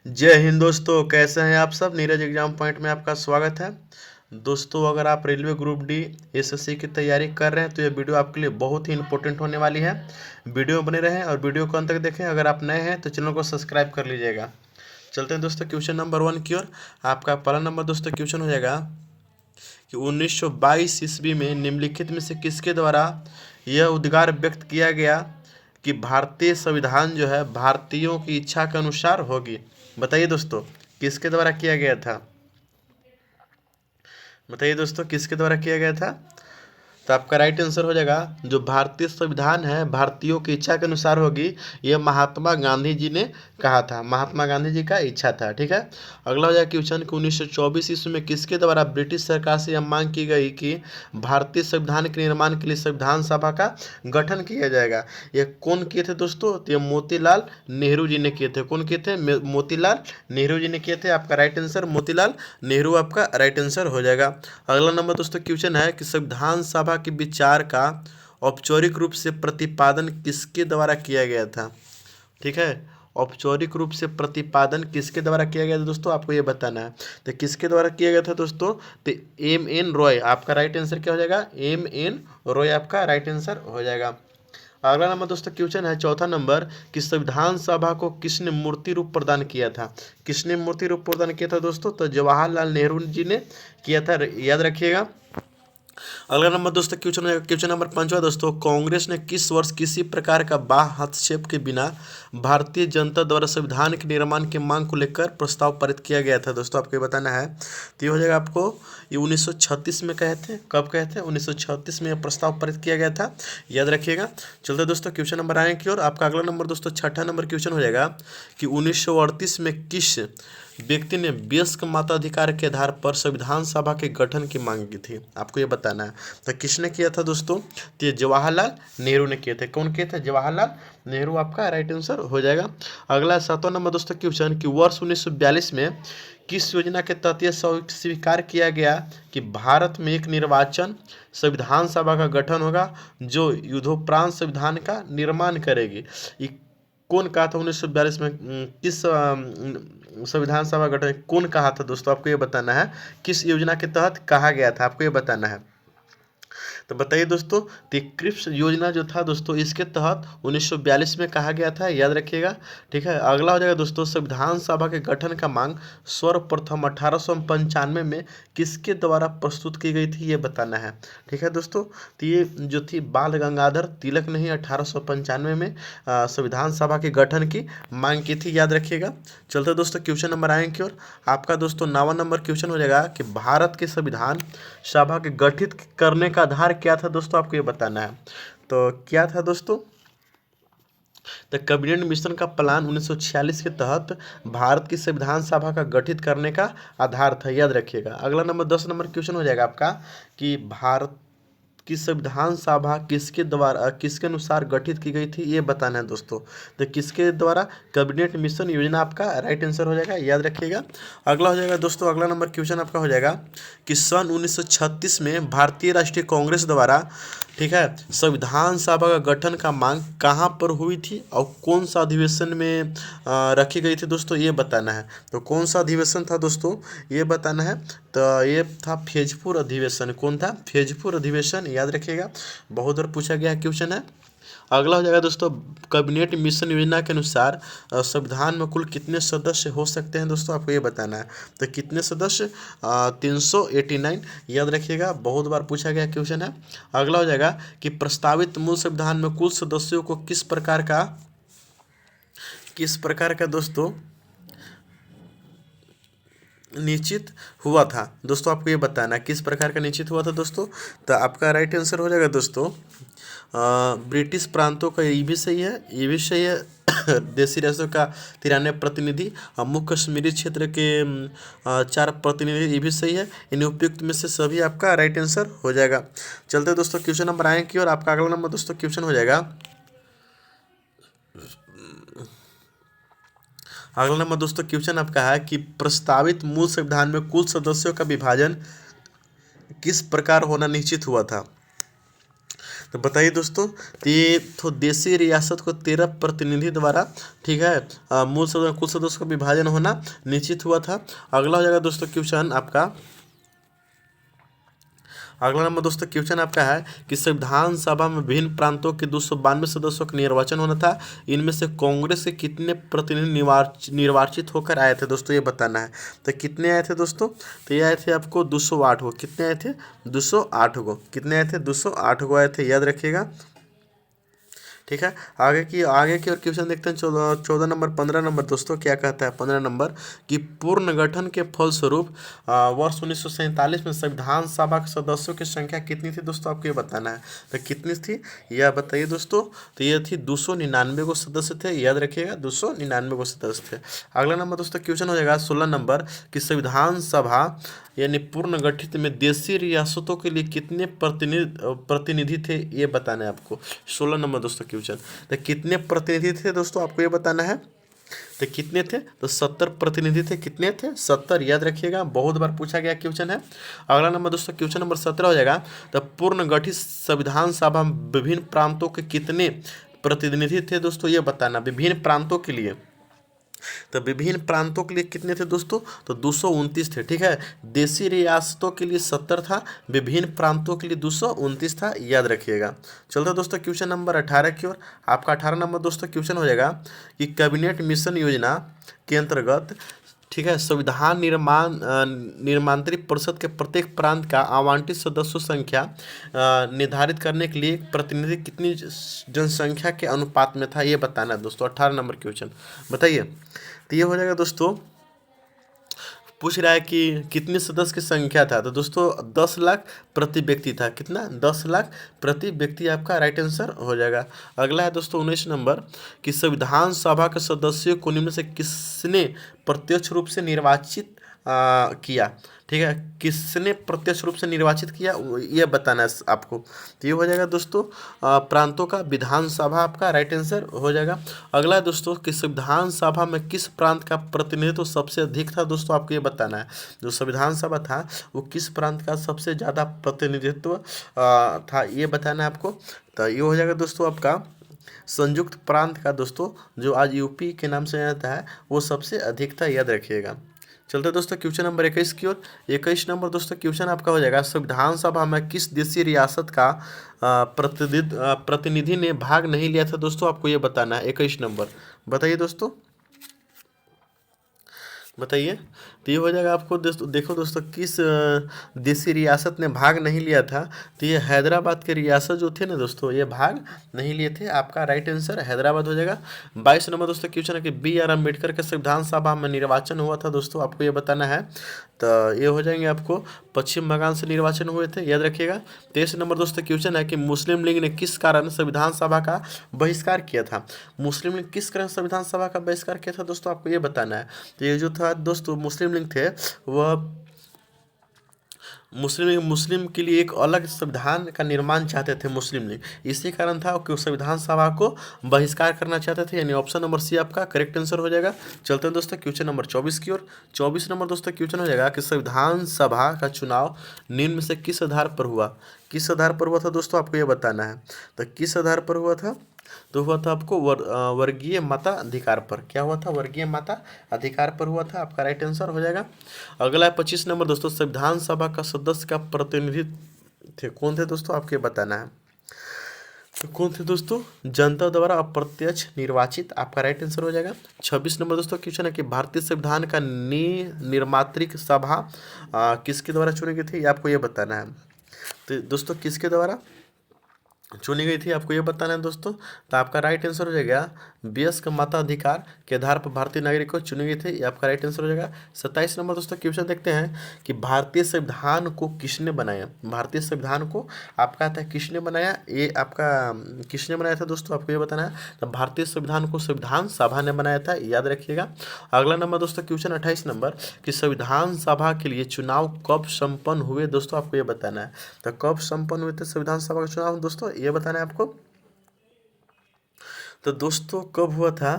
जय हिंद दोस्तों, कैसे हैं आप सब। नीरज एग्जाम पॉइंट में आपका स्वागत है। दोस्तों, अगर आप रेलवे ग्रुप डी एसएससी की तैयारी कर रहे हैं तो ये वीडियो आपके लिए बहुत ही इंपॉर्टेंट होने वाली है। वीडियो बने रहें और वीडियो को अंत तक देखें। अगर आप नए हैं तो चैनल को सब्सक्राइब कर लीजिएगा। चलते हैं दोस्तों क्वेश्चन नंबर 1 की ओर। आपका पहला नंबर दोस्तों क्वेश्चन हो जाएगा कि 1922 ईस्वी में निम्नलिखित में से किसके द्वारा यह उद्गार व्यक्त किया गया कि भारतीय संविधान जो है भारतीयों की इच्छा के अनुसार होगी। बताइए दोस्तों, किसके द्वारा किया गया था। बताइए दोस्तों, किसके द्वारा किया गया था। तो आपका राइट आंसर हो जाएगा जो भारतीय संविधान है भारतीयों की इच्छा के अनुसार होगी, यह महात्मा गांधी जी ने कहा था। महात्मा गांधी जी का इच्छा था। ठीक है। अगला हो जाएगा क्वेश्चन कि 1924 ईस्वी में किसके द्वारा ब्रिटिश सरकार से यह मांग की गई कि भारतीय संविधान के निर्माण के लिए संविधान सभा का गठन किया जाएगा। ये कौन किए थे दोस्तों। तो ये मोतीलाल नेहरू जी ने किए थे। कौन किए थे। मोतीलाल नेहरू जी ने किए थे। आपका राइट आंसर मोतीलाल नेहरू आपका राइट आंसर हो जाएगा। अगला नंबर दोस्तों क्वेश्चन है कि संविधान सभा के विचार का औपचारिक रूप से प्रतिपादन किसके द्वारा किया गया था। ठीक है। औपचारिक रूप से प्रतिपादन किसके द्वारा किया गया था दोस्तों, आपको ये बताना है। तो किसके द्वारा किया गया था दोस्तों। तो M.N. रॉय आपका राइट आंसर क्या हो जाएगा। M.N. रॉय आपका राइट आंसर हो जाएगा। अगला नंबर दोस्तों क्वेश्चन है चौथा नंबर कि संविधान सभा को किसने मूर्ति रूप प्रदान किया था। किसने मूर्ति रूप प्रदान किया था दोस्तों। तो जवाहरलाल नेहरू जी ने किया था। याद रखिएगा। अगला नंबर दोस्तों क्वेश्चन नंबर 5 दोस्तों, कांग्रेस ने किस वर्ष किसी प्रकार का बाह्य हस्तक्षेप के बिना भारतीय जनता द्वारा संविधान के निर्माण की मांग को लेकर प्रस्ताव पारित किया गया था। दोस्तों आपको ये बताना है। तो ये हो जाएगा आपको, ये 1936 में कहे थे। कब कहे थे। 1936 में यह प्रस्ताव पारित किया गया था। याद रखिएगा। चलते दोस्तों क्वेश्चन नंबर आए की ओर। आपका अगला नंबर दोस्तों छठा नंबर क्वेश्चन हो जाएगा कि 1938 में किस व्यक्ति ने वयस्क मताधिकार के आधार पर संविधान सभा के गठन की मांग की थी। आपको ये बताना है। तो किसने किया था दोस्तों। तो ये जवाहरलाल नेहरू ने किए थे। कौन किए थे। जवाहरलाल नेहरू आपका राइट आंसर हो जाएगा। अगला 7वां नंबर दोस्तों क्वेश्चन कि वर्ष 1942 में किस योजना के तहत यह स्वीकार किया गया कि भारत में एक निर्वाचन संविधान सभा का गठन होगा जो युद्धोपरांत संविधान का निर्माण करेगी। ये कौन कहा था 1942 में। किस संविधान सभा गठन कौन कहा था दोस्तों, आपको ये बताना है। किस योजना के तहत कहा गया था, आपको ये बताना है। तो बताइए दोस्तों, तो क्रिप्स योजना जो था दोस्तों, इसके तहत 1942 में कहा गया था। याद रखिएगा। ठीक है। अगला हो जाएगा दोस्तों, संविधान सभा के गठन का मांग सर्वप्रथम 1895 में किसके द्वारा प्रस्तुत की गई थी, ये बताना है। ठीक है दोस्तों। तो ये जो थी बाल गंगाधर तिलक ने ही 1895 में संविधान सभा के गठन की मांग की थी। याद रखिएगा। चलते दोस्तों क्वेश्चन नंबर आए की ओर। आपका दोस्तों 9वां नंबर क्वेश्चन हो जाएगा कि भारत के संविधान सभा के गठित करने का आधार क्या था दोस्तों, आपको ये बताना है। तो क्या था दोस्तों। तो कैबिनेट मिशन का प्लान 1946 के तहत भारत की संविधान सभा का गठित करने का आधार था। याद रखिएगा। अगला नंबर 10 नंबर क्वेश्चन हो जाएगा आपका कि भारत की संविधान सभा किसके द्वारा किसके अनुसार गठित की गई थी, ये बताना है दोस्तों। तो किसके द्वारा। कैबिनेट मिशन योजना आपका राइट आंसर हो जाएगा। याद रखिएगा। अगला हो जाएगा दोस्तों, अगला नंबर क्वेश्चन आपका हो जाएगा कि सन 1936 में भारतीय राष्ट्रीय कांग्रेस द्वारा, ठीक है, संविधान सभा का गठन का मांग कहाँ पर हुई थी और कौन सा अधिवेशन में रखी गई थी दोस्तों, ये बताना है। तो कौन सा अधिवेशन था दोस्तों, ये बताना है। तो ये था फैजपुर अधिवेशन। कौन था। फैजपुर अधिवेशन। याद रखिएगा। बहुत बार पूछा गया क्वेश्चन है। अगला हो जाएगा दोस्तों, कैबिनेट मिशन योजना के अनुसार संविधान में कुल कितने सदस्य हो सकते हैं दोस्तों, आपको ये बताना है। तो कितने सदस्य। 389। याद रखिएगा। बहुत बार पूछा गया क्वेश्चन है। अगला हो जाएगा कि प्रस्तावित मूल संविधान में कुल सदस्यों को किस प्रकार का दोस्तों निश्चित हुआ था दोस्तों, आपको ये बताना है किस प्रकार का निश्चित हुआ था दोस्तों। तो आपका राइट आंसर हो जाएगा दोस्तों ब्रिटिश प्रांतों का, ये भी सही है, ये भी सही है। देशी राष्ट्रों का 93 प्रतिनिधि, मुख्य कश्मीरी क्षेत्र के 4 प्रतिनिधि, ये भी सही है। इन उपयुक्त में से सभी आपका राइट आंसर हो जाएगा। चलते दोस्तों क्वेश्चन नंबर आए की और आपका अगला नंबर दोस्तों क्वेश्चन हो जाएगा। अगला नंबर दोस्तों क्वेश्चन आपका है कि प्रस्तावित मूल संविधान में कुल सदस्यों का विभाजन किस प्रकार होना निश्चित हुआ था। तो बताइए दोस्तों, तो ये तो देशी रियासत को 13 प्रतिनिधि द्वारा, ठीक है, मूल सदन कुल सदस्यों का विभाजन होना निश्चित हुआ था। अगला हो जाएगा दोस्तों क्वेश्चन आपका, अगला नंबर दोस्तों क्वेश्चन आपका है कि संविधान सभा में विभिन्न प्रांतों के 292 सदस्यों का निर्वाचन होना था। इनमें से कांग्रेस के कितने प्रतिनिधि निर्वाचित होकर आए थे दोस्तों, ये बताना है। तो कितने आए थे दोस्तों, तो ये आए थे आपको 208 गो। कितने आए थे, 208 गो। कितने आए थे, 208 गो आए थे, याद रखिएगा। ठीक है, आगे की और क्वेश्चन देखते हैं। 14 नंबर 15 नंबर दोस्तों क्या कहता है। 15 नंबर कि पूर्ण गठन के फलस्वरूप वर्ष 1947 में संविधान सभा के सदस्यों की संख्या कितनी थी दोस्तों, आपको ये बताना है। तो कितनी थी यह बताइए दोस्तों, तो ये थी 299 गो सदस्य थे, याद रखिएगा 299 गो सदस्य थे। अगला नंबर दोस्तों क्वेश्चन हो जाएगा 16 नंबर कि संविधान सभा यानी पूर्ण गठित में देशी रियासतों के लिए कितने प्रतिनिधि थे, ये बताना है आपको। 16 नंबर दोस्तों क्वेश्चन, तो कितने प्रतिनिधि थे दोस्तों, आपको ये बताना है। तो कितने थे, तो 70 प्रतिनिधि थे। कितने थे, 70, याद रखिएगा, बहुत बार पूछा गया क्वेश्चन है। अगला नंबर दोस्तों क्वेश्चन नंबर 17 हो जाएगा। तो पूर्ण गठित संविधान सभा में विभिन्न प्रांतों के कितने प्रतिनिधि थे दोस्तों, ये बताना, विभिन्न प्रांतों के लिए। तो विभिन्न प्रांतों के लिए कितने थे दोस्तों, तो 229 थे। ठीक है, देशी रियासतों के लिए 70 था, विभिन्न प्रांतों के लिए 229 था, याद रखिएगा। चलते दोस्तों क्वेश्चन नंबर 18 की ओर। आपका 18 नंबर दोस्तों क्वेश्चन हो जाएगा कि कैबिनेट मिशन योजना के अंतर्गत, ठीक है, संविधान निर्माणांतरित परिषद के प्रत्येक प्रांत का आवंटित सदस्यों संख्या निर्धारित करने के लिए प्रतिनिधि कितनी जनसंख्या के अनुपात में था, ये बताना है दोस्तों। 18 नंबर क्वेश्चन बताइए। तो ये हो जाएगा दोस्तों, पूछ रहा है कि कितने सदस्य की संख्या था, तो दोस्तों 10 लाख प्रति व्यक्ति था। कितना, 10 लाख प्रति व्यक्ति, आपका राइट आंसर हो जाएगा। अगला है दोस्तों 19 नंबर कि संविधान सभा के सदस्यों को निम्न से किसने प्रत्यक्ष रूप से निर्वाचित किया। ठीक है, किसने प्रत्यक्ष रूप से निर्वाचित किया, ये बताना है आपको। तो ये हो जाएगा दोस्तों प्रांतों का विधानसभा, आपका राइट आंसर हो जाएगा। अगला है दोस्तों कि संविधान सभा में किस प्रांत का प्रतिनिधित्व सबसे अधिक था दोस्तों, आपको ये बताना है। जो संविधान सभा था वो किस प्रांत का सबसे ज़्यादा प्रतिनिधित्व था, ये बताना है आपको। तो ये हो जाएगा दोस्तों आपका संयुक्त प्रांत का दोस्तों, जो आज यूपी के नाम से जाता है, वो सबसे अधिक था, याद रखिएगा। चलते दोस्तों क्वेश्चन नंबर 21 की ओर। 21 नंबर दोस्तों क्वेश्चन आपका हो जाएगा, संविधान सभा में किस देशी रियासत का प्रतिनिधि ने भाग नहीं लिया था दोस्तों, आपको ये बताना है। 21 नंबर बताइए दोस्तों, बताइए। तो ये हो जाएगा आपको दोस्तों, देखो दोस्तों किस देशी रियासत ने भाग नहीं लिया था। तो ये हैदराबाद के रियासत जो थे ना दोस्तों, ये भाग नहीं लिए थे, आपका राइट आंसर हैदराबाद हो जाएगा। 22 नंबर दोस्तों क्वेश्चन है कि BR अम्बेडकर के संविधान सभा में निर्वाचन हुआ था दोस्तों, आपको ये बताना है। तो ये हो जाएंगे आपको पश्चिम बंगाल से निर्वाचन हुए थे, याद रखिएगा। 23 नंबर दोस्तों क्वेश्चन है कि मुस्लिम लीग ने किस कारण संविधान सभा का बहिष्कार किया था। मुस्लिम लीग किस कारण संविधान सभा का बहिष्कार किया था दोस्तों, आपको ये बताना है। तो ये जो था दोस्तों मुस्लिम लीग थे, वह मुस्लिम के लिए एक अलग संविधान का निर्माण चाहते थे मुस्लिम लीग, इसी कारण था कि संविधान सभा को बहिष्कार करना चाहते थे, यानी ऑप्शन नंबर सी आपका करेक्ट आंसर हो जाएगा। चलते हैं दोस्तों क्वेश्चन नंबर 24 की ओर। 24 नंबर दोस्तों क्वेश्चन हो जाएगा कि संविधान सभा का चुनाव निम्न में से किस आधार पर हुआ। किस आधार पर हुआ था दोस्तों, आपको ये बताना है। तो किस आधार पर हुआ था, तो हुआ था आपको वर्गीय मता अधिकार पर। क्या हुआ था, वर्गीय मता अधिकार पर हुआ था, आपका राइट आंसर हो जाएगा। अगला है 25 नंबर दोस्तों, संविधान सभा का सदस्य का प्रतिनिधि थे, कौन थे दोस्तों, आपको ये बताना है। तो कौन थे दोस्तों, जनता द्वारा अप्रत्यक्ष निर्वाचित, आपका राइट आंसर हो जाएगा। 26 नंबर दोस्तों क्वेश्चन है कि भारतीय संविधान का निर्मात्रिक सभा किसके द्वारा चुनी गई थी, आपको ये बताना है। तो दोस्तों किसके द्वारा चुनी गई थी, आपको ये बताना है दोस्तों। तो आपका राइट आंसर हो जाएगा वयस्क मताधिकार के आधार पर भारतीय नागरिक को चुनी गई थी, ये आपका राइट आंसर हो जाएगा। 27 नंबर दोस्तों क्वेश्चन देखते हैं कि भारतीय संविधान को किसने बनाया। भारतीय संविधान को आपका था किसने बनाया, ये आपका किसने बनाया था दोस्तों, आपको ये बताना है। तो भारतीय संविधान को संविधान सभा ने बनाया था, याद रखिएगा। अगला नंबर दोस्तों क्वेश्चन 28 नंबर कि संविधान सभा के लिए चुनाव कब संपन्न हुए दोस्तों, आपको ये बताना है। तो कब संपन्न हुए थे संविधान सभा के चुनाव दोस्तों, ये बताना है आपको। तो दोस्तों कब हुआ था?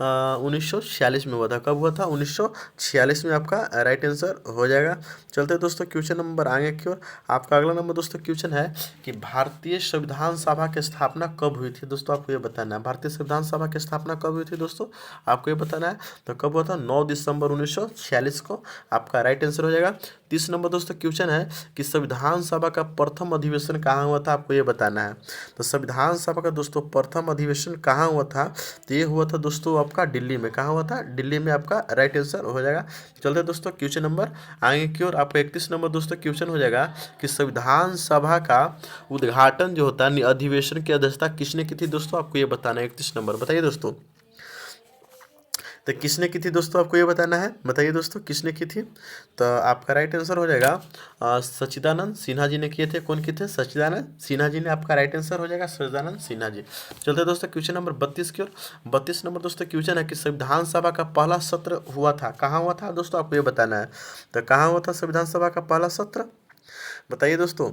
1946 में हुआ था। कब हुआ था? 1946 में आपका राइट आंसर हो जाएगा। चलते हैं दोस्तों क्वेश्चन नंबर आगे की ओर। आपका अगला नंबर दोस्तों क्वेश्चन है कि भारतीय संविधान सभा की स्थापना कब हुई थी? दोस्तों आपको ये बताना है भारतीय संविधान सभा की स्थापना कब हुई थी दोस्तों, आपको ये बताना है। तो कब हुआ था? 9 दिसंबर 1946 को आपका राइट आंसर हो जाएगा। 30 नंबर दोस्तों क्वेश्चन है कि संविधान सभा का प्रथम अधिवेशन कहाँ हुआ था? आपको ये बताना है। तो संविधान सभा का दोस्तों प्रथम अधिवेशन कहाँ हुआ था? तो ये हुआ था दोस्तों आपका दिल्ली में। कहाँ हुआ था? दिल्ली में आपका राइट आंसर हो जाएगा। चलते हैं दोस्तों क्वेश्चन नंबर आगे की ओर। आपका 31 नंबर दोस्तों क्वेश्चन हो जाएगा कि संविधान सभा का उद्घाटन जो होता है, अधिवेशन की अध्यक्षता किसने की थी दोस्तों? आपको ये बताना है। 31 नंबर बताइए दोस्तों, तो किसने की थी दोस्तों? आपको ये बताना है। बताइए दोस्तों किसने की थी? तो आपका राइट आंसर हो जाएगा सच्चिदानंद सिन्हा जी ने किए थे। कौन किए थे? सच्चिदानंद सिन्हा जी ने आपका राइट आंसर हो जाएगा, सच्चिदानंद सिन्हा जी। चलते हैं दोस्तों क्वेश्चन नंबर 32 की ओर। 32 नंबर दोस्तों क्वेश्चन है कि संविधान सभा का पहला सत्र हुआ था, कहाँ हुआ था दोस्तों? आपको ये बताना है। तो कहाँ हुआ था संविधान सभा का पहला सत्र? बताइए दोस्तों।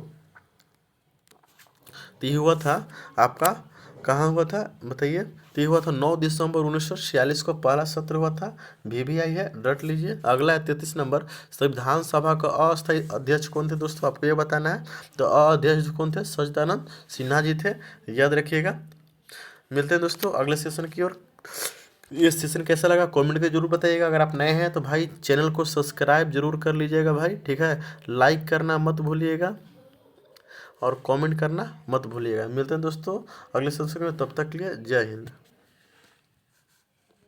तो ये हुआ था आपका, कहाँ हुआ था बताइए? तो ये हुआ था 9 दिसंबर 1946 को पहला सत्र हुआ था। VVI है, रट लीजिए। अगला है 33 नंबर, संविधान सभा का अस्थायी अध्यक्ष कौन थे दोस्तों? आपको ये बताना है। तो अध्यक्ष कौन थे? सच्चिदानंद सिन्हा जी थे, याद रखिएगा। मिलते हैं दोस्तों अगले सेशन की ओर। ये सेशन कैसा लगा कमेंट करके जरूर बताइएगा। अगर आप नए हैं तो भाई चैनल को सब्सक्राइब जरूर कर लीजिएगा भाई, ठीक है। लाइक करना मत भूलिएगा और कमेंट करना मत भूलिएगा। मिलते हैं दोस्तों अगले सेशन में, तब तक के लिए जय हिंद।